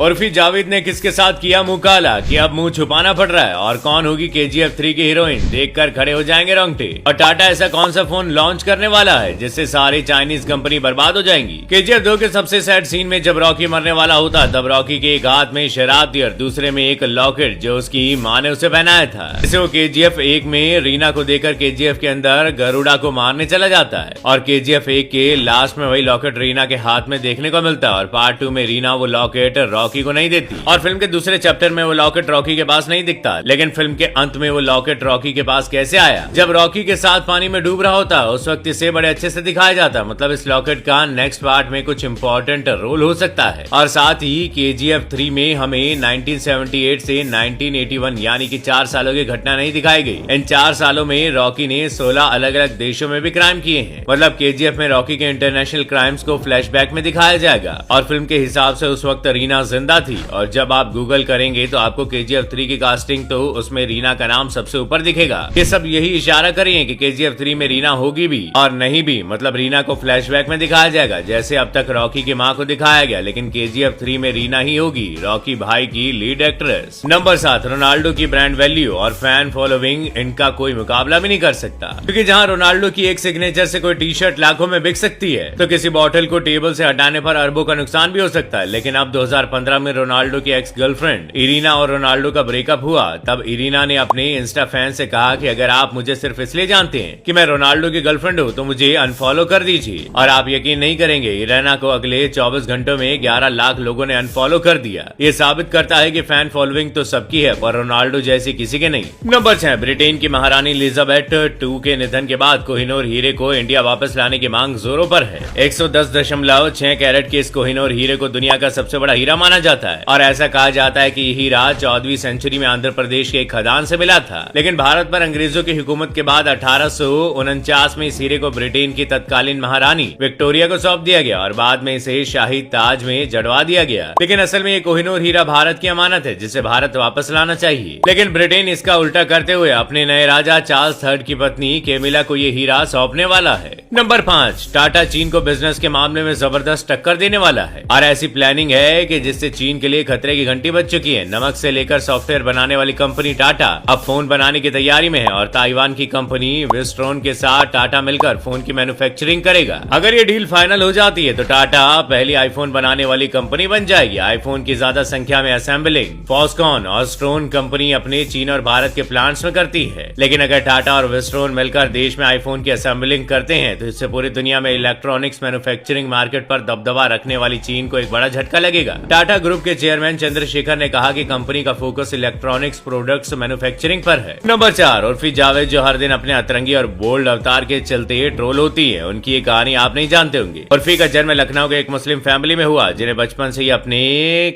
उर्फी जावेद ने किसके साथ किया मुंह काला कि अब मुंह छुपाना पड़ रहा है, और कौन होगी KGF 3 की हीरोइन, देखकर खड़े हो जाएंगे रोंगटे। और टाटा ऐसा कौन सा फोन लॉन्च करने वाला है जिससे सारी चाइनीज कंपनी बर्बाद हो जाएंगी। KGF 2 के सबसे सैड सीन में जब रॉकी मरने वाला होता तब रॉकी के एक हाथ में शराब थी और दूसरे में एक लॉकेट जो उसकी माँ ने उसे पहनाया था, जिसे वो KGF 1 में रीना को देकर KGF के अंदर गरुड़ा को मारने चला जाता है। और KGF 1 के लास्ट में वही लॉकेट रीना के हाथ में देखने को मिलता है। और पार्ट 2 में रीना वो लॉकेट रॉकी को नहीं देती और फिल्म के दूसरे चैप्टर में वो लॉकेट रॉकी के पास नहीं दिखता, लेकिन फिल्म के अंत में वो लॉकेट रॉकी के पास कैसे आया जब रॉकी के साथ पानी में डूब रहा होता उस वक्त इसे बड़े अच्छे से दिखाया जाता। मतलब इस लॉकेट का नेक्स्ट पार्ट में कुछ इंपॉर्टेंट रोल हो सकता है। और साथ ही KGF 3 में हमें 1978 से 1981 यानी कि 4 सालों की घटना नहीं दिखाई गई। इन 4 सालों में रॉकी ने 16 अलग अलग देशों में भी क्राइम किए हैं। मतलब KGF में रॉकी के इंटरनेशनल क्राइम्स को फ्लैशबैक में दिखाया जाएगा। और फिल्म के हिसाब से उस वक्त रीना जिंदा थी, और जब आप गूगल करेंगे तो आपको KGF 3 की कास्टिंग तो उसमें रीना का नाम सबसे ऊपर दिखेगा। ये सब यही इशारा करिए कि KGF 3 में रीना होगी भी और नहीं भी, मतलब रीना को फ्लैशबैक में दिखाया जाएगा जैसे अब तक रॉकी की माँ को दिखाया गया, लेकिन KGF 3 में रीना ही होगी, रॉकी भाई की लीड एक्ट्रेस। नंबर 7, रोनाल्डो की ब्रांड वैल्यू और फैन फॉलोइंग, इनका कोई मुकाबला भी नहीं कर सकता। क्योंकि जहाँ रोनाल्डो की एक सिग्नेचर से कोई टी-शर्ट लाखों में बिक सकती है, तो किसी बॉटल को टेबल से हटाने पर अरबों का नुकसान भी हो सकता है। लेकिन अब 2015 में रोनाल्डो की एक्स गर्लफ्रेंड इरीना और रोनाल्डो का ब्रेकअप हुआ, तब इरीना ने अपने इंस्टा फैन से कहा कि अगर आप मुझे सिर्फ इसलिए जानते हैं कि मैं रोनाल्डो की गर्लफ्रेंड हूँ तो मुझे अनफॉलो कर दीजिए। और आप यकीन नहीं करेंगे, इरीना को अगले 24 घंटों में 11 लाख लोगों ने अनफॉलो कर दिया। ये साबित करता है कि फैन फॉलोइंग तो सबकी है पर रोनाल्डो जैसी किसी के नहीं। नंबर 6, ब्रिटेन की महारानी एलिजाबेथ II के निधन के बाद कोहिनूर हीरे को इंडिया वापस लाने की मांग जोरों पर है। 110.6 कैरेट के इस कोहिनूर हीरे को दुनिया का सबसे बड़ा हीरा माना जाता है और ऐसा कहा जाता है कि ये हीरा 14वीं सेंचुरी में आंध्र प्रदेश के एक खदान से मिला था। लेकिन भारत पर अंग्रेजों की हुकूमत के बाद 1849 में इस हीरे को ब्रिटेन की तत्कालीन महारानी विक्टोरिया को सौंप दिया गया और बाद में इसे शाही ताज में जड़वा दिया गया। लेकिन असल में ये कोहिनूर हीरा भारत की अमानत है जिसे भारत वापस लाना चाहिए। लेकिन ब्रिटेन इसका उल्टा करते हुए अपने नए राजा चार्ल्स III की पत्नी कैमिला को ये हीरा सौंपने वाला है। नंबर 5, टाटा चीन को बिजनेस के मामले में जबरदस्त टक्कर देने वाला है और ऐसी प्लानिंग है कि जिससे चीन के लिए खतरे की घंटी बज चुकी है। नमक से लेकर सॉफ्टवेयर बनाने वाली कंपनी टाटा अब फोन बनाने की तैयारी में है और ताइवान की कंपनी विस्ट्रोन के साथ टाटा मिलकर फोन की मैन्युफैक्चरिंग करेगा। अगर ये डील फाइनल हो जाती है तो टाटा पहली आईफोन बनाने वाली कंपनी बन जाएगी। आईफोन की ज्यादा संख्या में असेंबलिंग फॉक्सकॉन और स्ट्रोन कंपनी अपने चीन और भारत के प्लांट्स में करती है। लेकिन अगर टाटा और विस्ट्रोन मिलकर देश में आईफोन की असेंबलिंग करते हैं तो इससे पूरी दुनिया में इलेक्ट्रॉनिक्स मैन्युफैक्चरिंग मार्केट पर दबदबा रखने वाली चीन को एक बड़ा झटका लगेगा। टाटा ग्रुप के चेयरमैन चंद्रशेखर ने कहा कि कंपनी का फोकस इलेक्ट्रॉनिक्स प्रोडक्ट्स मैन्युफैक्चरिंग पर है। नंबर 4, उर्फी जावेद जो हर दिन अपने अतरंगी और बोल्ड अवतार के चलते ट्रोल होती है, उनकी ये कहानी आप नहीं जानते होंगे। उर्फी का जन्म लखनऊ के एक मुस्लिम फैमिली में हुआ जिन्हें बचपन से ही अपने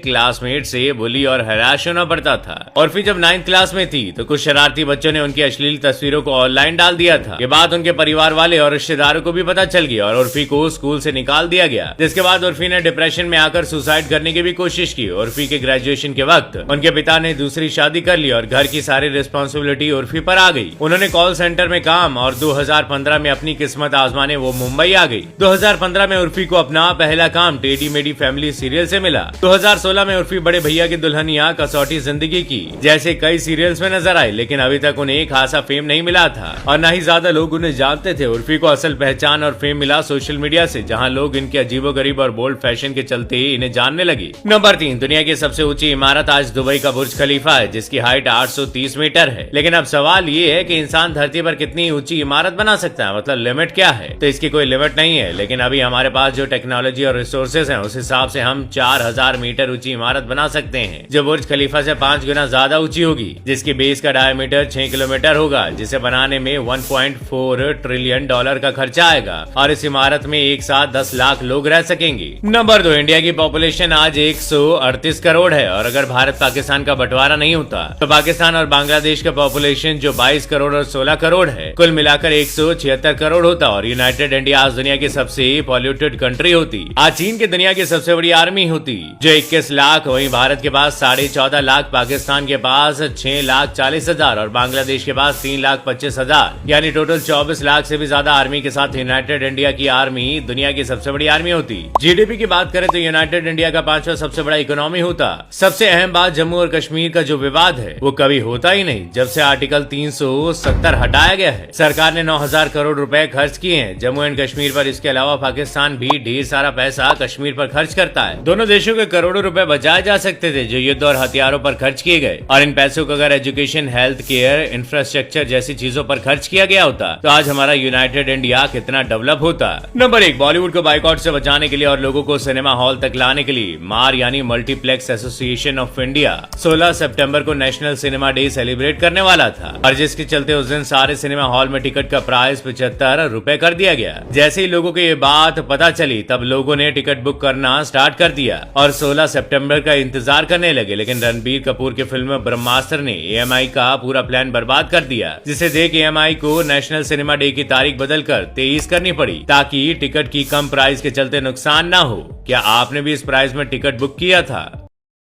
क्लासमेट से बुली और हराश होना पड़ता था। उर्फी जब 9th क्लास में थी तो कुछ शरारती बच्चों ने उनकी अश्लील तस्वीरों को ऑनलाइन डाल दिया था। ये बात उनके परिवार वाले और रिश्तेदारों को भी पता चल गई और उर्फी को स्कूल से निकाल दिया गया, जिसके बाद उर्फी ने डिप्रेशन में आकर सुसाइड करने की भी कोशिश की। उर्फी के ग्रेजुएशन के वक्त उनके पिता ने दूसरी शादी कर ली और घर की सारी रिस्पॉन्सिबिलिटी उर्फी पर आ गई। उन्होंने कॉल सेंटर में काम और 2015 में अपनी किस्मत आजमाने वो मुंबई आ गई। 2015 में उर्फी को अपना पहला काम टेडी मेडी फैमिली सीरियल से मिला। 2016 में उर्फी बड़े भैया की दुल्हनिया कसौटी जिंदगी की जैसे कई सीरियल्स में नजर आई, लेकिन अभी तक उन्हें खासा फेम नहीं मिला था और न ही ज्यादा लोग उन्हें जानते थे। उर्फी को असल पहचान और फेम मिला सोशल मीडिया से, जहां लोग इनके अजीबोगरीब और बोल्ड फैशन के चलते इन्हें जानने लगे। नंबर 3, दुनिया की सबसे ऊंची इमारत आज दुबई का बुर्ज खलीफा है जिसकी हाइट 830 मीटर है। लेकिन अब सवाल ये है कि इंसान धरती पर कितनी ऊंची इमारत बना सकता है, मतलब लिमिट क्या है? तो इसकी कोई लिमिट नहीं है, लेकिन अभी हमारे पास जो टेक्नोलॉजी और रिसोर्सेज हैं उस हिसाब से हम 4000 मीटर ऊंची इमारत बना सकते हैं जो बुर्ज खलीफा से 5 गुना ज्यादा ऊंची होगी, जिसकी बेस का डायमीटर 6 किलोमीटर होगा, जिसे बनाने में $1.4 ट्रिलियन का खर्चा आएगा और इस इमारत में एक साथ 10 लाख लोग रह सकेंगे। नंबर 2, इंडिया की पॉपुलेशन आज 138 करोड़ है और अगर भारत पाकिस्तान का बंटवारा नहीं होता तो पाकिस्तान और बांग्लादेश का पॉपुलेशन जो 22 करोड़ और 16 करोड़ है कुल मिलाकर 176 करोड़ होता और यूनाइटेड इंडिया आज दुनिया की सबसे पॉल्यूटेड कंट्री होती। आज चीन की दुनिया की सबसे बड़ी आर्मी होती जो 21 लाख, वहीं भारत के पास 14.5 लाख, पाकिस्तान के पास 6,40,000 और बांग्लादेश के पास 3,25,000, यानी टोटल 24 लाख से भी ज्यादा आर्मी के साथ यूनाइटेड इंडिया की आर्मी दुनिया की सबसे बड़ी आर्मी होती। जीडीपी की बात करें तो यूनाइटेड इंडिया का 5वां सबसे सबसे बड़ा इकोनॉमी होता। सबसे अहम बात, जम्मू और कश्मीर का जो विवाद है वो कभी होता ही नहीं जब से आर्टिकल 370 हटाया गया है। सरकार ने 9,000 करोड़ रुपए खर्च किए हैं जम्मू एंड कश्मीर पर। इसके अलावा पाकिस्तान भी ढेर सारा पैसा कश्मीर पर खर्च करता है। दोनों देशों के करोड़ों रुपए बचाए जा सकते थे जो युद्ध और हथियारों पर खर्च किए गए, और इन पैसों को अगर एजुकेशन, हेल्थ केयर, इंफ्रास्ट्रक्चर जैसी चीजों पर खर्च किया गया होता तो आज हमारा यूनाइटेड इंडिया कितना डेवलप होता। नंबर 1, बॉलीवुड को बाइकआउट से बचाने के लिए और लोगों को सिनेमा हॉल तक लाने के लिए मार यानी मल्टीप्लेक्स एसोसिएशन ऑफ इंडिया 16 सितंबर को नेशनल सिनेमा डे सेलिब्रेट करने वाला था, और जिसके चलते उस दिन सारे सिनेमा हॉल में टिकट का प्राइस 75 रुपए कर दिया गया। जैसे ही लोगों को ये बात पता चली तब लोगों ने टिकट बुक करना स्टार्ट कर दिया और 16 सितंबर का इंतजार करने लगे। लेकिन रणबीर कपूर की फिल्म ब्रह्मास्त्र ने EMI का पूरा प्लान बर्बाद कर दिया, जिसे देख EMI को नेशनल सिनेमा डे की तारीख बदलकर 23 करनी पड़ी ताकि टिकट की कम प्राइस के चलते नुकसान ना हो। क्या आपने भी इस प्राइस में टिकट बुक किया था?